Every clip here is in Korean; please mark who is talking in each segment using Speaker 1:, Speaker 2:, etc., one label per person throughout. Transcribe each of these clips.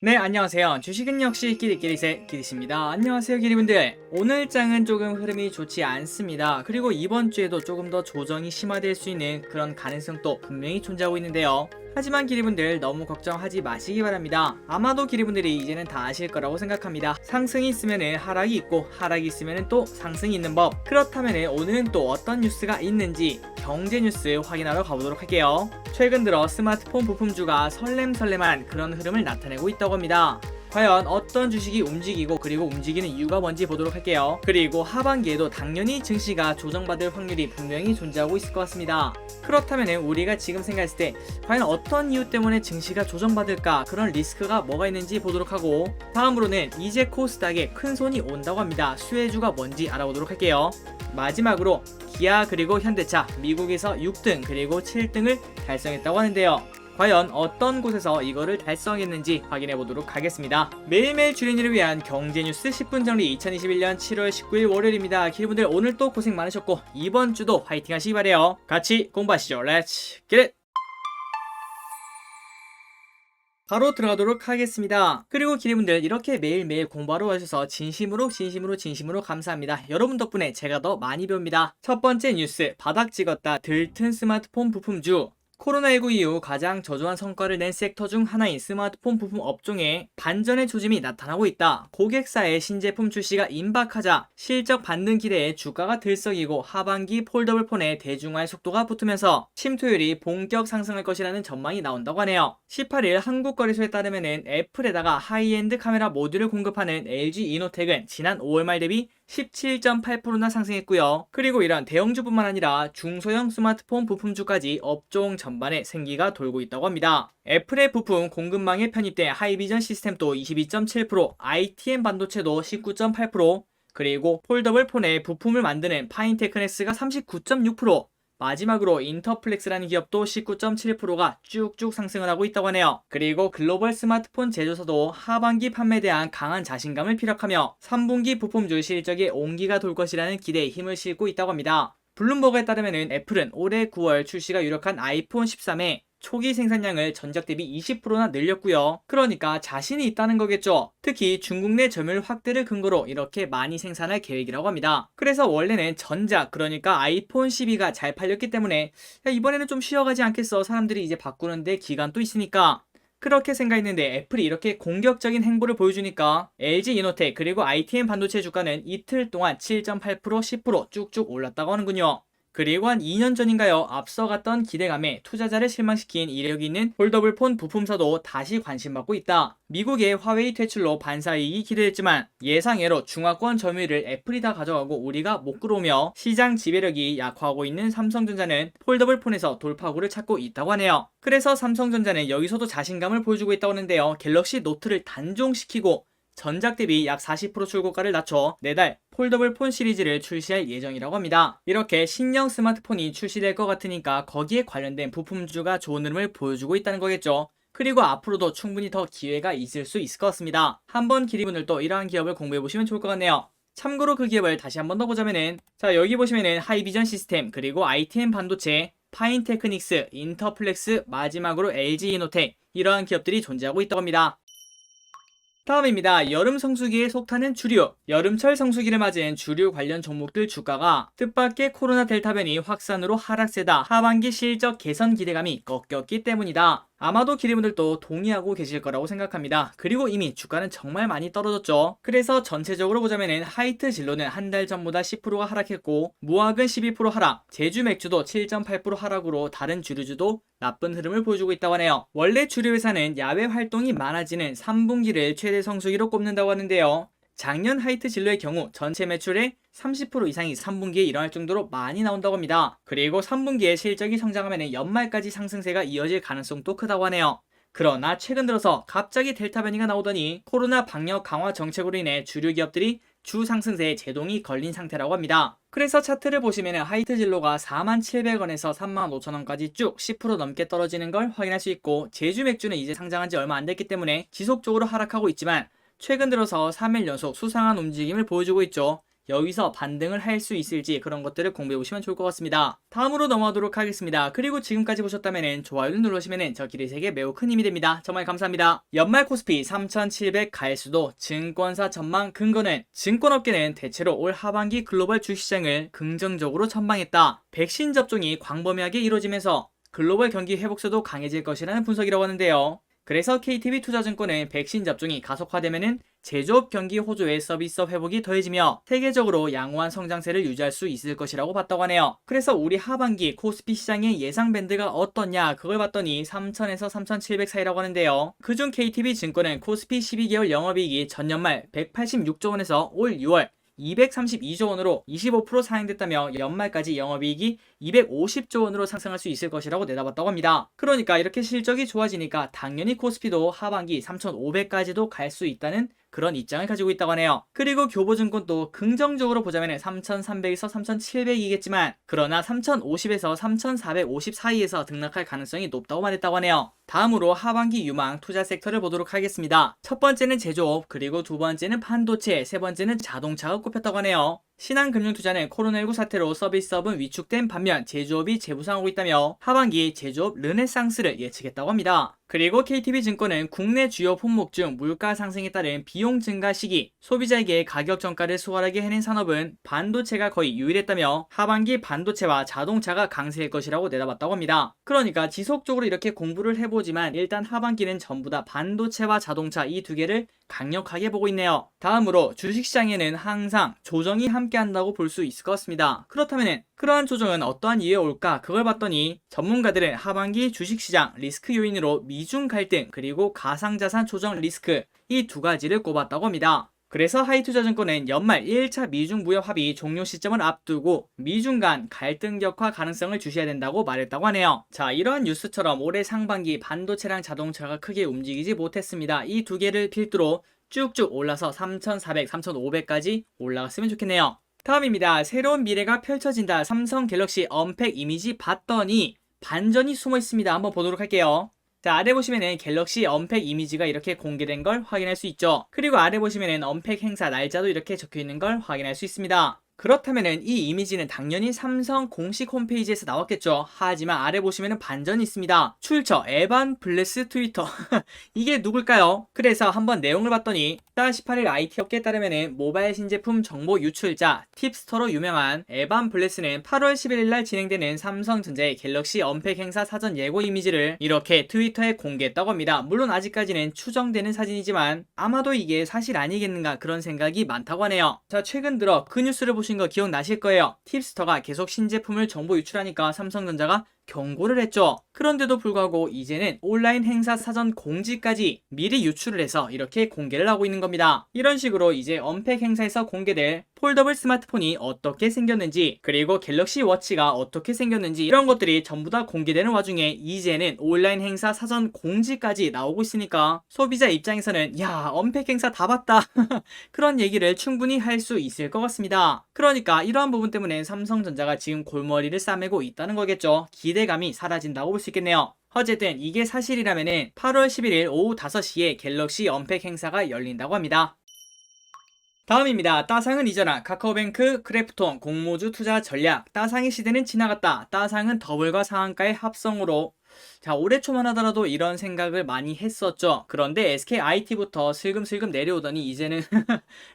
Speaker 1: 네, 안녕하세요. 주식은 역시 끼리끼리새 끼리씨입니다. 안녕하세요, 끼리분들. 오늘 장은 조금 흐름이 좋지 않습니다. 그리고 이번 주에도 조금 더 조정이 심화될 수 있는 그런 가능성도 분명히 존재하고 있는데요. 하지만 끼리분들 너무 걱정하지 마시기 바랍니다. 아마도 끼리분들이 이제는 다 아실 거라고 생각합니다. 상승이 있으면은 하락이 있고 하락이 있으면은 또 상승이 있는 법. 그렇다면은 오늘은 또 어떤 뉴스가 있는지 경제 뉴스 확인하러 가보도록 할게요. 최근 들어 스마트폰 부품주가 설렘설렘한 그런 흐름을 나타내고 있다고 합니다. 과연 어떤 주식이 움직이고 그리고 움직이는 이유가 뭔지 보도록 할게요. 그리고 하반기에도 당연히 증시가 조정받을 확률이 분명히 존재하고 있을 것 같습니다. 그렇다면 우리가 지금 생각했을 때 과연 어떤 이유 때문에 증시가 조정받을까, 그런 리스크가 뭐가 있는지 보도록 하고, 다음으로는 이제 코스닥에 큰손이 온다고 합니다. 수혜주가 뭔지 알아보도록 할게요. 마지막으로 기아 그리고 현대차 미국에서 6등 그리고 7등을 달성했다고 하는데요. 과연 어떤 곳에서 이거를 달성했는지 확인해 보도록 하겠습니다. 매일매일 주린이를 위한 경제뉴스 10분 정리, 2021년 7월 19일 월요일입니다. 기분들 오늘 또 고생 많으셨고 이번 주도 화이팅 하시기 바래요. 같이 공부하시죠. Let's get it! 바로 들어가도록 하겠습니다. 그리고 기리분들 이렇게 매일매일 공부하러 와주셔서 진심으로 감사합니다. 여러분 덕분에 제가 더 많이 배웁니다. 첫 번째 뉴스, 바닥 찍었다 들뜬 스마트폰 부품주. 코로나19 이후 가장 저조한 성과를 낸 섹터 중 하나인 스마트폰 부품 업종에 반전의 조짐이 나타나고 있다. 고객사의 신제품 출시가 임박하자 실적 반등 기대에 주가가 들썩이고 하반기 폴더블 폰의 대중화의 속도가 붙으면서 침투율이 본격 상승할 것이라는 전망이 나온다고 하네요. 18일 한국거래소에 따르면 애플에다가 하이엔드 카메라 모듈을 공급하는 LG 이노텍은 지난 5월 말 대비 17.8%나 상승했고요. 그리고 이런 대형주뿐만 아니라 중소형 스마트폰 부품주까지 업종 전반에 생기가 돌고 있다고 합니다. 애플의 부품 공급망에 편입된 하이비전 시스템도 22.7%, ITM 반도체도 19.8%, 그리고 폴더블 폰의 부품을 만드는 파인테크넥스가 39.6%, 마지막으로 인터플렉스라는 기업도 19.7%가 쭉쭉 상승을 하고 있다고 하네요. 그리고 글로벌 스마트폰 제조사도 하반기 판매에 대한 강한 자신감을 피력하며 3분기 부품주 실적에 온기가 돌 것이라는 기대에 힘을 싣고 있다고 합니다. 블룸버그에 따르면 애플은 올해 9월 출시가 유력한 아이폰 13에 초기 생산량을 전작 대비 20%나 늘렸고요. 그러니까 자신이 있다는 거겠죠. 특히 중국 내 점유율 확대를 근거로 이렇게 많이 생산할 계획이라고 합니다. 그래서 원래는 전작, 그러니까 아이폰 12가 잘 팔렸기 때문에 이번에는 좀 쉬어가지 않겠어, 사람들이 이제 바꾸는데 기간도 있으니까, 그렇게 생각했는데 애플이 이렇게 공격적인 행보를 보여주니까 LG 이노텍 그리고 ITM 반도체 주가는 이틀 동안 7.8%, 10% 쭉쭉 올랐다고 하는군요. 그리고 한 2년 전인가요? 앞서갔던 기대감에 투자자를 실망시킨 이력이 있는 폴더블 폰 부품사도 다시 관심받고 있다. 미국의 화웨이 퇴출로 반사이익이 기대됐지만 예상외로 중화권 점유율을 애플이 다 가져가고 우리가 못 끌어오며 시장 지배력이 약화하고 있는 삼성전자는 폴더블 폰에서 돌파구를 찾고 있다고 하네요. 그래서 삼성전자는 여기서도 자신감을 보여주고 있다고 하는데요. 갤럭시 노트를 단종시키고 전작 대비 약 40% 출고가를 낮춰 내달 폴더블 폰 시리즈를 출시할 예정이라고 합니다. 이렇게 신형 스마트폰이 출시될 것 같으니까 거기에 관련된 부품주가 좋은 흐름을 보여주고 있다는 거겠죠. 그리고 앞으로도 충분히 더 기회가 있을 수 있을 것 같습니다. 한번 기리분들도 이러한 기업을 공부해보시면 좋을 것 같네요. 참고로 그 기업을 다시 한번 더 보자면은, 자, 여기 보시면은 하이비전 시스템 그리고 ITM 반도체, 파인테크닉스, 인터플렉스, 마지막으로 LG 이노텍, 이러한 기업들이 존재하고 있다고 합니다. 다음입니다. 여름 성수기에 속타는 주류. 여름철 성수기를 맞은 주류 관련 종목들 주가가 뜻밖의 코로나 델타 변이 확산으로 하락세다. 하반기 실적 개선 기대감이 꺾였기 때문이다. 아마도 기리분들도 동의하고 계실 거라고 생각합니다. 그리고 이미 주가는 정말 많이 떨어졌죠. 그래서 전체적으로 보자면 하이트 진로는 한 달 전보다 10%가 하락했고 무학은 12% 하락, 제주 맥주도 7.8% 하락으로 다른 주류주도 나쁜 흐름을 보여주고 있다고 하네요. 원래 주류 회사는 야외 활동이 많아지는 3분기를 최대 성수기로 꼽는다고 하는데요. 작년 하이트 진로의 경우 전체 매출의 30% 이상이 3분기에 일어날 정도로 많이 나온다고 합니다. 그리고 3분기에 실적이 성장하면 연말까지 상승세가 이어질 가능성도 크다고 하네요. 그러나 최근 들어서 갑자기 델타 변이가 나오더니 코로나 방역 강화 정책으로 인해 주류 기업들이 주 상승세에 제동이 걸린 상태라고 합니다. 그래서 차트를 보시면 하이트 진로가 47,700원에서 35,000원까지 쭉 10% 넘게 떨어지는 걸 확인할 수 있고, 제주 맥주는 이제 상장한 지 얼마 안 됐기 때문에 지속적으로 하락하고 있지만 최근 들어서 3일 연속 수상한 움직임을 보여주고 있죠. 여기서 반등을 할 수 있을지 그런 것들을 공부해 보시면 좋을 것 같습니다. 다음으로 넘어가도록 하겠습니다. 그리고 지금까지 보셨다면 좋아요를 누르시면 저 길의 세계 매우 큰 힘이 됩니다. 정말 감사합니다. 연말 코스피 3700 갈 수도 증권사 전망 근거는 증권업계는 대체로 올 하반기 글로벌 주식시장을 긍정적으로 전망했다. 백신 접종이 광범위하게 이루어지면서 글로벌 경기 회복세도 강해질 것이라는 분석이라고 하는데요. 그래서 KTB투자증권은 백신 접종이 가속화되면은 제조업 경기 호조의 서비스업 회복이 더해지며 세계적으로 양호한 성장세를 유지할 수 있을 것이라고 봤다고 하네요. 그래서 우리 하반기 코스피 시장의 예상 밴드가 어떠냐 그걸 봤더니 3000에서 3700 사이라고 하는데요. 그중 KTB증권은 코스피 12개월 영업이익이 전년말 186조 원에서 올 6월 232조 원으로 25% 상향됐다며 연말까지 영업이익이 250조 원으로 상승할 수 있을 것이라고 내다봤다고 합니다. 그러니까 이렇게 실적이 좋아지니까 당연히 코스피도 하반기 3,500까지도 갈 수 있다는 그런 입장을 가지고 있다고 하네요. 그리고 교보증권도 긍정적으로 보자면 3,300에서 3,700이겠지만 그러나 3,050에서 3,450 사이에서 등락할 가능성이 높다고 말했다고 하네요. 다음으로 하반기 유망 투자 섹터를 보도록 하겠습니다. 첫 번째는 제조업, 그리고 두 번째는 반도체, 세 번째는 자동차가 꼽혔다고 하네요. 신한금융투자는 코로나19 사태로 서비스업은 위축된 반면 제조업이 재부상하고 있다며 하반기 제조업 르네상스를 예측했다고 합니다. 그리고 KTB증권은 국내 주요 품목 중 물가 상승에 따른 비용 증가 시기, 소비자에게 가격 전가를 수월하게 해낸 산업은 반도체가 거의 유일했다며 하반기 반도체와 자동차가 강세일 것이라고 내다봤다고 합니다. 그러니까 지속적으로 이렇게 공부를 해보지만 일단 하반기는 전부 다 반도체와 자동차 이 두 개를 강력하게 보고 있네요. 다음으로 주식시장에는 항상 조정이 함께한다고 볼 수 있을 것 같습니다. 그렇다면 그러한 조정은 어떠한 이유에 올까? 그걸 봤더니 전문가들은 하반기 주식시장 리스크 요인으로 미중 갈등 그리고 가상자산 조정 리스크 이 두 가지를 꼽았다고 합니다. 그래서 하이투자증권은 연말 1차 미중 무역 합의 종료 시점을 앞두고 미중 간 갈등 격화 가능성을 주시해야 된다고 말했다고 하네요. 자, 이러한 뉴스처럼 올해 상반기 반도체랑 자동차가 크게 움직이지 못했습니다. 이 두 개를 필두로 쭉쭉 올라서 3,400, 3,500까지 올라갔으면 좋겠네요. 다음입니다. 새로운 미래가 펼쳐진다. 삼성 갤럭시 언팩 이미지 봤더니 반전이 숨어 있습니다. 한번 보도록 할게요. 자, 아래 보시면은 갤럭시 언팩 이미지가 이렇게 공개된 걸 확인할 수 있죠. 그리고 아래 보시면은 언팩 행사 날짜도 이렇게 적혀 있는 걸 확인할 수 있습니다. 그렇다면은 이 이미지는 당연히 삼성 공식 홈페이지에서 나왔겠죠. 하지만 아래 보시면은 반전이 있습니다. 출처 에반 블레스 트위터. 이게 누굴까요? 그래서 한번 내용을 봤더니 18일 IT 업계에 따르면은 모바일 신제품 정보 유출자 팁스터로 유명한 에반 블레스는 8월 11일 날 진행되는 삼성전자의 갤럭시 언팩 행사 사전 예고 이미지를 이렇게 트위터에 공개했다고 합니다. 물론 아직까지는 추정되는 사진이지만 아마도 이게 사실 아니겠는가 그런 생각이 많다고 하네요. 자, 최근 들어 그 뉴스를 보신 거 기억나실 거예요. 팁스터가 계속 신제품을 정보 유출하니까 삼성전자가 경고를 했죠. 그런데도 불구하고 이제는 온라인 행사 사전 공지까지 미리 유출을 해서 이렇게 공개를 하고 있는 겁니다. 이런 식으로 이제 언팩 행사에서 공개될 폴더블 스마트폰이 어떻게 생겼는지 그리고 갤럭시 워치가 어떻게 생겼는지 이런 것들이 전부 다 공개되는 와중에 이제는 온라인 행사 사전 공지까지 나오고 있으니까 소비자 입장에서는 야, 언팩 행사 다 봤다 그런 얘기를 충분히 할 수 있을 것 같습니다. 그러니까 이러한 부분 때문에 삼성전자가 지금 골머리를 싸매고 있다는 거겠죠. 기대감이 사라진다고 볼 수 있겠네요. 어쨌든 이게 사실이라면은 8월 11일 오후 5시에 갤럭시 언팩 행사가 열린다고 합니다. 다음입니다. 따상은 이전한 카카오뱅크 크래프톤 공모주 투자 전략. 따상의 시대는 지나갔다. 따상은 더블과 상한가의 합성으로 자, 올해 초만 하더라도 이런 생각을 많이 했었죠. 그런데 SKIT부터 슬금슬금 내려오더니 이제는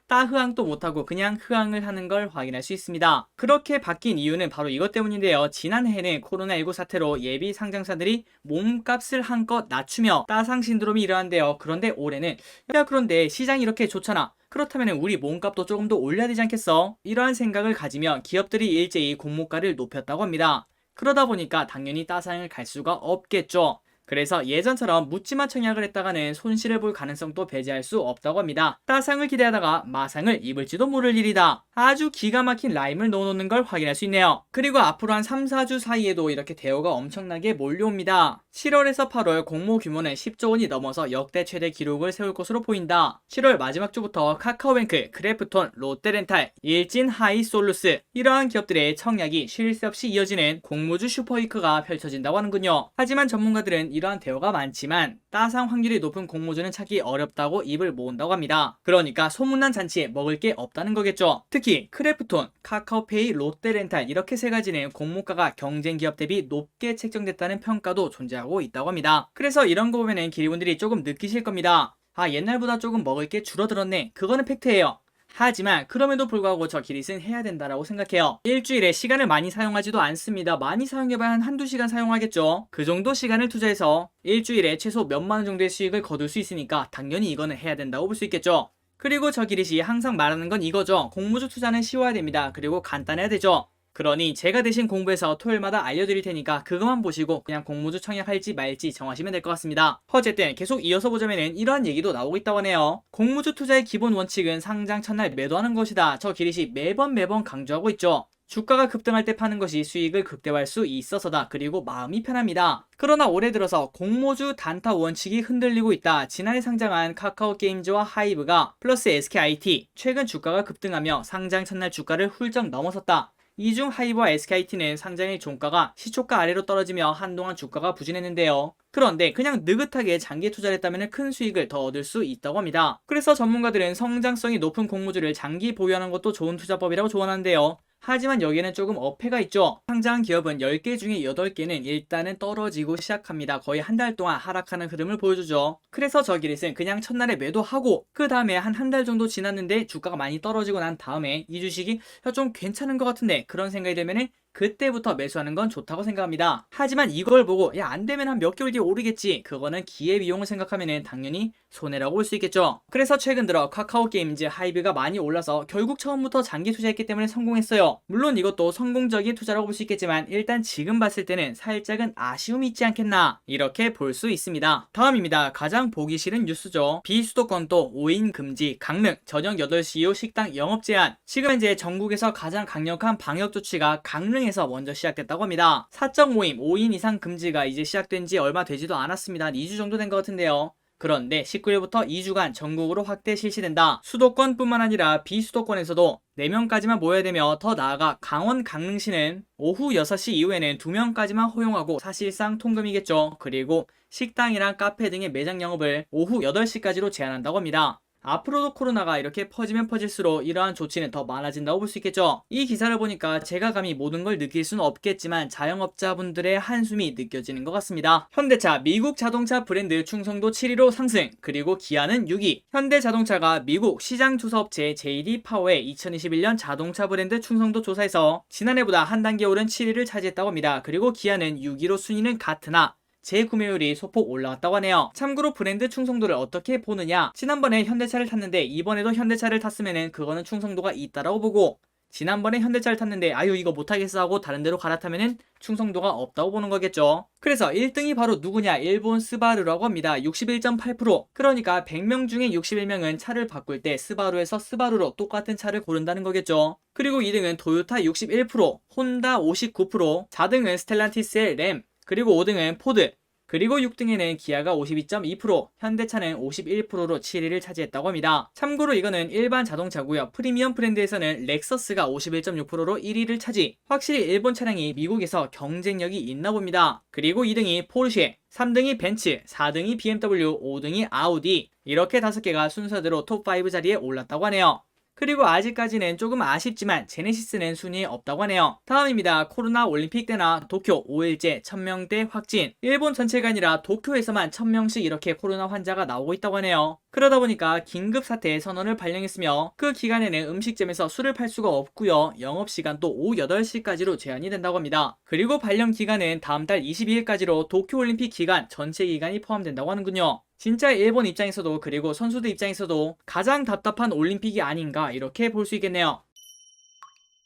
Speaker 1: 따흐항도 못하고 그냥 흐항을 하는 걸 확인할 수 있습니다. 그렇게 바뀐 이유는 바로 이것 때문인데요. 지난해에는 코로나19 사태로 예비 상장사들이 몸값을 한껏 낮추며 따상 신드롬이 일어난대요. 그런데 올해는 야, 그런데 시장이 이렇게 좋잖아. 그렇다면 우리 몸값도 조금 더 올려야 되지 않겠어? 이러한 생각을 가지며 기업들이 일제히 공모가를 높였다고 합니다. 그러다 보니까 당연히 따상을 갈 수가 없겠죠. 그래서 예전처럼 묻지마 청약을 했다가는 손실을 볼 가능성도 배제할 수 없다고 합니다. 따상을 기대하다가 마상을 입을지도 모를 일이다. 아주 기가 막힌 라임을 넣어놓는 걸 확인할 수 있네요. 그리고 앞으로 한 3, 4주 사이에도 이렇게 대우가 엄청나게 몰려옵니다. 7월에서 8월 공모 규모는 10조 원이 넘어서 역대 최대 기록을 세울 것으로 보인다. 7월 마지막 주부터 카카오뱅크, 크래프톤, 롯데렌탈, 일진, 하이솔루스 이러한 기업들의 청약이 쉴 새 없이 이어지는 공모주 슈퍼위크가 펼쳐진다고 하는군요. 하지만 전문가들은 이러한 대화가 많지만 따상 확률이 높은 공모주는 찾기 어렵다고 입을 모은다고 합니다. 그러니까 소문난 잔치에 먹을 게 없다는 거겠죠. 특히 크래프톤, 카카오페이, 롯데렌탈 이렇게 세 가지는 공모가가 경쟁 기업 대비 높게 책정됐다는 평가도 존재하고 있다고 합니다. 그래서 이런 거 보면은 기리분들이 조금 느끼실 겁니다. 아, 옛날보다 조금 먹을 게 줄어들었네. 그거는 팩트예요. 하지만 그럼에도 불구하고 저 기릿은 해야 된다라고 생각해요. 일주일에 시간을 많이 사용하지도 않습니다. 많이 사용해봐야 한 한두 시간 사용하겠죠. 그 정도 시간을 투자해서 일주일에 최소 몇만 원 정도의 수익을 거둘 수 있으니까 당연히 이거는 해야 된다고 볼 수 있겠죠. 그리고 저 기릿이 항상 말하는 건 이거죠. 공모주 투자는 쉬워야 됩니다. 그리고 간단해야 되죠. 그러니 제가 대신 공부해서 토요일마다 알려드릴 테니까 그것만 보시고 그냥 공모주 청약할지 말지 정하시면 될 것 같습니다. 어쨌든 계속 이어서 보자면은 이러한 얘기도 나오고 있다고 하네요. 공모주 투자의 기본 원칙은 상장 첫날 매도하는 것이다. 저 기릿이 매번 강조하고 있죠. 주가가 급등할 때 파는 것이 수익을 극대화할 수 있어서다. 그리고 마음이 편합니다. 그러나 올해 들어서 공모주 단타 원칙이 흔들리고 있다. 지난해 상장한 카카오게임즈와 하이브가 플러스 SKIT 최근 주가가 급등하며 상장 첫날 주가를 훌쩍 넘어섰다. 이 중 하이브와 SKIT는 상장일 종가가 시초가 아래로 떨어지며 한동안 주가가 부진했는데요. 그런데 그냥 느긋하게 장기에 투자를 했다면 큰 수익을 더 얻을 수 있다고 합니다. 그래서 전문가들은 성장성이 높은 공모주를 장기 보유하는 것도 좋은 투자법이라고 조언하는데요. 하지만 여기에는 조금 어폐가 있죠. 상장한 기업은 10개 중에 8개는 일단은 떨어지고 시작합니다. 거의 한 달 동안 하락하는 흐름을 보여주죠. 그래서 저 기릿은 그냥 첫날에 매도하고 그 다음에 한 달 정도 지났는데 주가가 많이 떨어지고 난 다음에 이 주식이 좀 괜찮은 것 같은데 그런 생각이 들면은 그때부터 매수하는 건 좋다고 생각합니다. 하지만 이걸 보고 야, 안 되면 한 몇 개월 뒤에 오르겠지. 그거는 기회비용을 생각하면은 당연히 손해라고 볼 수 있겠죠. 그래서 최근 들어 카카오게임즈, 하이브가 많이 올라서 결국 처음부터 장기 투자했기 때문에 성공했어요. 물론 이것도 성공적인 투자라고 볼 수 있겠지만 일단 지금 봤을 때는 살짝은 아쉬움이 있지 않겠나 이렇게 볼 수 있습니다. 다음입니다. 가장 보기 싫은 뉴스죠. 비수도권도 5인 금지, 강릉 저녁 8시 이후 식당 영업 제한. 지금 현재 전국에서 가장 강력한 방역 조치가 강릉에서 먼저 시작됐다고 합니다. 사적 모임 5인 이상 금지가 이제 시작된 지 얼마 되지도 않았습니다. 한 2주 정도 된 것 같은데요. 그런데 19일부터 2주간 전국으로 확대 실시된다. 수도권뿐만 아니라 비수도권에서도 4명까지만 모여야 되며 더 나아가 강원 강릉시는 오후 6시 이후에는 2명까지만 허용하고 사실상 통금이겠죠. 그리고 식당이랑 카페 등의 매장 영업을 오후 8시까지로 제한한다고 합니다. 앞으로도 코로나가 이렇게 퍼지면 퍼질수록 이러한 조치는 더 많아진다고 볼 수 있겠죠. 이 기사를 보니까 제가 감히 모든 걸 느낄 수는 없겠지만 자영업자분들의 한숨이 느껴지는 것 같습니다. 현대차 미국 자동차 브랜드 충성도 7위로 상승, 그리고 기아는 6위. 현대자동차가 미국 시장조사업체 JD 파워의 2021년 자동차 브랜드 충성도 조사에서 지난해보다 한 단계 오른 7위를 차지했다고 합니다. 그리고 기아는 6위로 순위는 같으나 재구매율이 소폭 올라왔다고 하네요. 참고로 브랜드 충성도를 어떻게 보느냐, 지난번에 현대차를 탔는데 이번에도 현대차를 탔으면은 그거는 충성도가 있다라고 보고, 지난번에 현대차를 탔는데 아유 이거 못하겠어 하고 다른 데로 갈아타면은 충성도가 없다고 보는 거겠죠. 그래서 1등이 바로 누구냐, 일본 스바루라고 합니다. 61.8%. 그러니까 100명 중에 61명은 차를 바꿀 때 스바루에서 스바루로 똑같은 차를 고른다는 거겠죠. 그리고 2등은 토요타 61%, 혼다 59%, 4등은 스텔란티스의 램, 그리고 5등은 포드, 그리고 6등에는 기아가 52.2%, 현대차는 51%로 7위를 차지했다고 합니다. 참고로 이거는 일반 자동차고요. 프리미엄 브랜드에서는 렉서스가 51.6%로 1위를 차지. 확실히 일본 차량이 미국에서 경쟁력이 있나 봅니다. 그리고 2등이 포르쉐, 3등이 벤츠, 4등이 BMW, 5등이 아우디, 이렇게 5개가 순서대로 톱5 자리에 올랐다고 하네요. 그리고 아직까지는 조금 아쉽지만 제네시스는 순위에 없다고 하네요. 다음입니다. 코로나 올림픽 때나 도쿄 5일째 1000명대 확진. 일본 전체가 아니라 도쿄에서만 1000명씩 이렇게 코로나 환자가 나오고 있다고 하네요. 그러다 보니까 긴급사태 선언을 발령했으며 그 기간에는 음식점에서 술을 팔 수가 없고요. 영업시간도 오후 8시까지로 제한이 된다고 합니다. 그리고 발령 기간은 다음 달 22일까지로 도쿄올림픽 기간 전체 기간이 포함된다고 하는군요. 진짜 일본 입장에서도 그리고 선수들 입장에서도 가장 답답한 올림픽이 아닌가 이렇게 볼 수 있겠네요.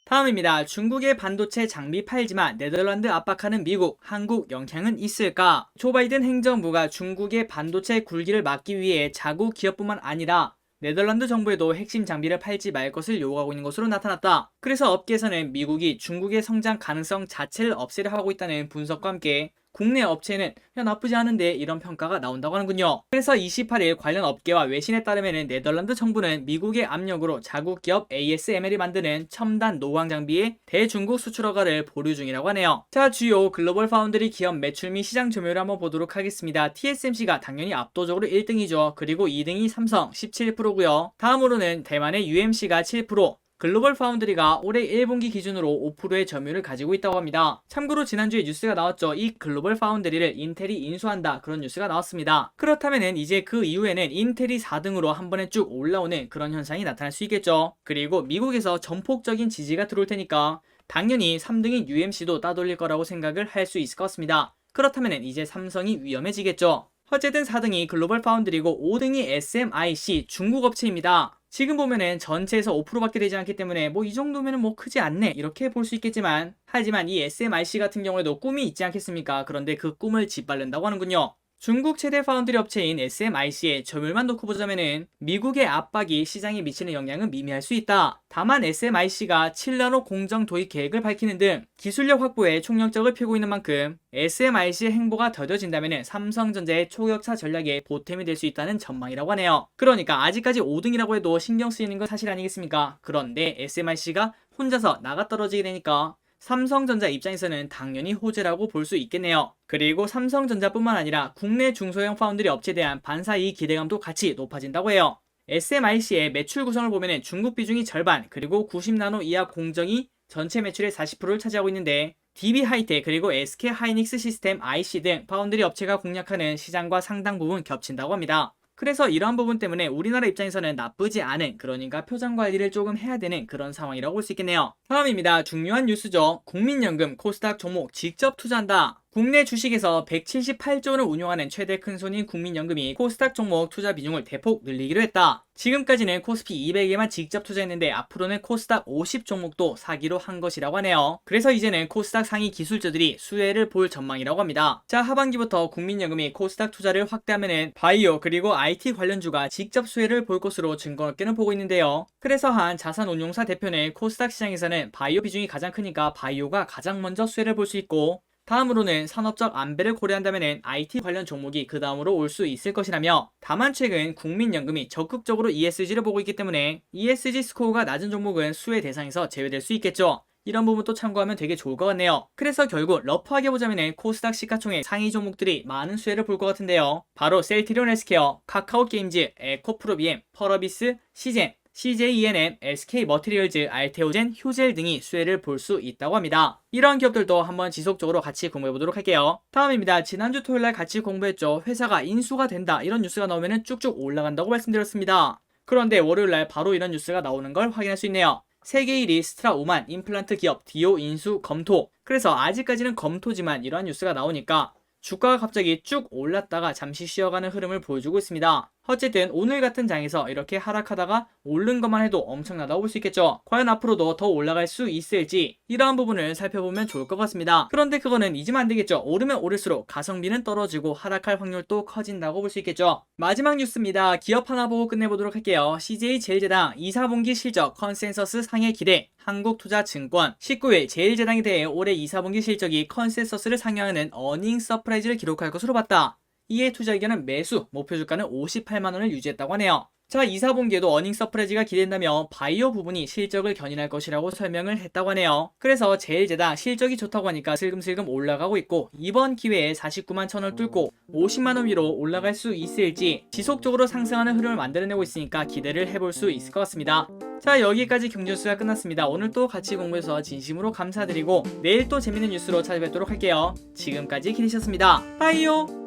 Speaker 1: 다음입니다. 중국의 반도체 장비 팔지만 네덜란드 압박하는 미국, 한국 영향은 있을까? 조 바이든 행정부가 중국의 반도체 굴기를 막기 위해 자국 기업뿐만 아니라 네덜란드 정부에도 핵심 장비를 팔지 말 것을 요구하고 있는 것으로 나타났다. 그래서 업계에서는 미국이 중국의 성장 가능성 자체를 없애려 하고 있다는 분석과 함께 국내 업체는 그냥 나쁘지 않은데 이런 평가가 나온다고 하는군요. 그래서 28일 관련 업계와 외신에 따르면 네덜란드 정부는 미국의 압력으로 자국 기업 ASML이 만드는 첨단 노광 장비의 대중국 수출 허가를 보류 중이라고 하네요. 자, 주요 글로벌 파운드리 기업 매출 및 시장 점유율을 한번 보도록 하겠습니다. TSMC가 당연히 압도적으로 1등이죠. 그리고 2등이 삼성 17%고요. 다음으로는 대만의 UMC가 7%, 글로벌 파운드리가 올해 1분기 기준으로 5%의 점유율을 가지고 있다고 합니다. 참고로 지난주에 뉴스가 나왔죠. 이 글로벌 파운드리를 인텔이 인수한다, 그런 뉴스가 나왔습니다. 그렇다면은 이제 그 이후에는 인텔이 4등으로 한 번에 쭉 올라오는 그런 현상이 나타날 수 있겠죠. 그리고 미국에서 전폭적인 지지가 들어올 테니까 당연히 3등인 UMC도 따돌릴 거라고 생각을 할 수 있을 것 같습니다. 그렇다면은 이제 삼성이 위험해지겠죠. 어쨌든 4등이 글로벌 파운드리고 5등이 SMIC 중국 업체입니다. 지금 보면은 전체에서 5%밖에 되지 않기 때문에 뭐 이 정도면은 뭐 크지 않네, 이렇게 볼 수 있겠지만, 하지만 이 SMIC 같은 경우에도 꿈이 있지 않겠습니까? 그런데 그 꿈을 짓밟는다고 하는군요. 중국 최대 파운드리 업체인 SMIC의 점유율만 놓고 보자면은 미국의 압박이 시장에 미치는 영향은 미미할 수 있다. 다만 SMIC가 7나노 공정 도입 계획을 밝히는 등 기술력 확보에 총력적을 펴고 있는 만큼 SMIC의 행보가 더뎌진다면 삼성전자의 초격차 전략에 보탬이 될 수 있다는 전망이라고 하네요. 그러니까 아직까지 5등이라고 해도 신경 쓰이는 건 사실 아니겠습니까? 그런데 SMIC가 혼자서 나가 떨어지게 되니까 삼성전자 입장에서는 당연히 호재라고 볼 수 있겠네요. 그리고 삼성전자뿐만 아니라 국내 중소형 파운드리 업체에 대한 반사이익 기대감도 같이 높아진다고 해요. SMIC의 매출 구성을 보면 중국 비중이 절반, 그리고 90나노 이하 공정이 전체 매출의 40%를 차지하고 있는데, DB하이텍 그리고 SK하이닉스 시스템 IC 등 파운드리 업체가 공략하는 시장과 상당 부분 겹친다고 합니다. 그래서 이러한 부분 때문에 우리나라 입장에서는 나쁘지 않은, 그러니까 표정 관리를 조금 해야 되는 그런 상황이라고 볼 수 있겠네요. 다음입니다. 중요한 뉴스죠. 국민연금 코스닥 종목 직접 투자한다. 국내 주식에서 178조 원을 운용하는 최대 큰손인 국민연금이 코스닥 종목 투자 비중을 대폭 늘리기로 했다. 지금까지는 코스피 200에만 직접 투자했는데 앞으로는 코스닥 50 종목도 사기로 한 것이라고 하네요. 그래서 이제는 코스닥 상위 기술주들이 수혜를 볼 전망이라고 합니다. 자, 하반기부터 국민연금이 코스닥 투자를 확대하면은 바이오 그리고 IT 관련주가 직접 수혜를 볼 것으로 증권업계는 보고 있는데요. 그래서 한 자산운용사 대표는 코스닥 시장에서는 바이오 비중이 가장 크니까 바이오가 가장 먼저 수혜를 볼 수 있고, 다음으로는 산업적 안배를 고려한다면 IT 관련 종목이 그 다음으로 올 수 있을 것이라며, 다만 최근 국민연금이 적극적으로 ESG를 보고 있기 때문에 ESG 스코어가 낮은 종목은 수혜 대상에서 제외될 수 있겠죠. 이런 부분도 참고하면 되게 좋을 것 같네요. 그래서 결국 러프하게 보자면 코스닥 시가총액 상위 종목들이 많은 수혜를 볼 것 같은데요. 바로 셀트리온 헬스케어, 카카오게임즈, 에코프로비엠, 펄어비스, 시젠, CJENM, SK머티리얼즈, 알테오젠, 효젤 등이 수혜를 볼 수 있다고 합니다. 이러한 기업들도 한번 지속적으로 같이 공부해보도록 할게요. 다음입니다. 지난주 토요일날 같이 공부했죠. 회사가 인수가 된다, 이런 뉴스가 나오면 쭉쭉 올라간다고 말씀드렸습니다. 그런데 월요일날 바로 이런 뉴스가 나오는 걸 확인할 수 있네요. 세계 1위 스트라오만 임플란트 기업 디오 인수 검토. 그래서 아직까지는 검토지만 이러한 뉴스가 나오니까 주가가 갑자기 쭉 올랐다가 잠시 쉬어가는 흐름을 보여주고 있습니다. 어쨌든 오늘 같은 장에서 이렇게 하락하다가 오른 것만 해도 엄청나다고 볼 수 있겠죠. 과연 앞으로도 더 올라갈 수 있을지 이러한 부분을 살펴보면 좋을 것 같습니다. 그런데 그거는 잊으면 안 되겠죠. 오르면 오를수록 가성비는 떨어지고 하락할 확률도 커진다고 볼 수 있겠죠. 마지막 뉴스입니다. 기업 하나 보고 끝내보도록 할게요. CJ제일제당 2, 4분기 실적 컨센서스 상회 기대. 한국투자증권 19일 제일제당에 대해 올해 2, 4분기 실적이 컨센서스를 상회하는 어닝 서프라이즈를 기록할 것으로 봤다. 이에 투자 의견은 매수, 목표 주가는 58만원을 유지했다고 하네요. 자, 2, 4분기에도 어닝 서프라이즈가 기대된다며 바이오 부분이 실적을 견인할 것이라고 설명을 했다고 하네요. 그래서 제일제당 실적이 좋다고 하니까 슬금슬금 올라가고 있고, 이번 기회에 49만 천을 뚫고 50만원 위로 올라갈 수 있을지 지속적으로 상승하는 흐름을 만들어내고 있으니까 기대를 해볼 수 있을 것 같습니다. 자, 여기까지 경제뉴스가 끝났습니다. 오늘 또 같이 공부해서 진심으로 감사드리고 내일 또 재밌는 뉴스로 찾아뵙도록 할게요. 지금까지 기니셨습니다. 빠이요.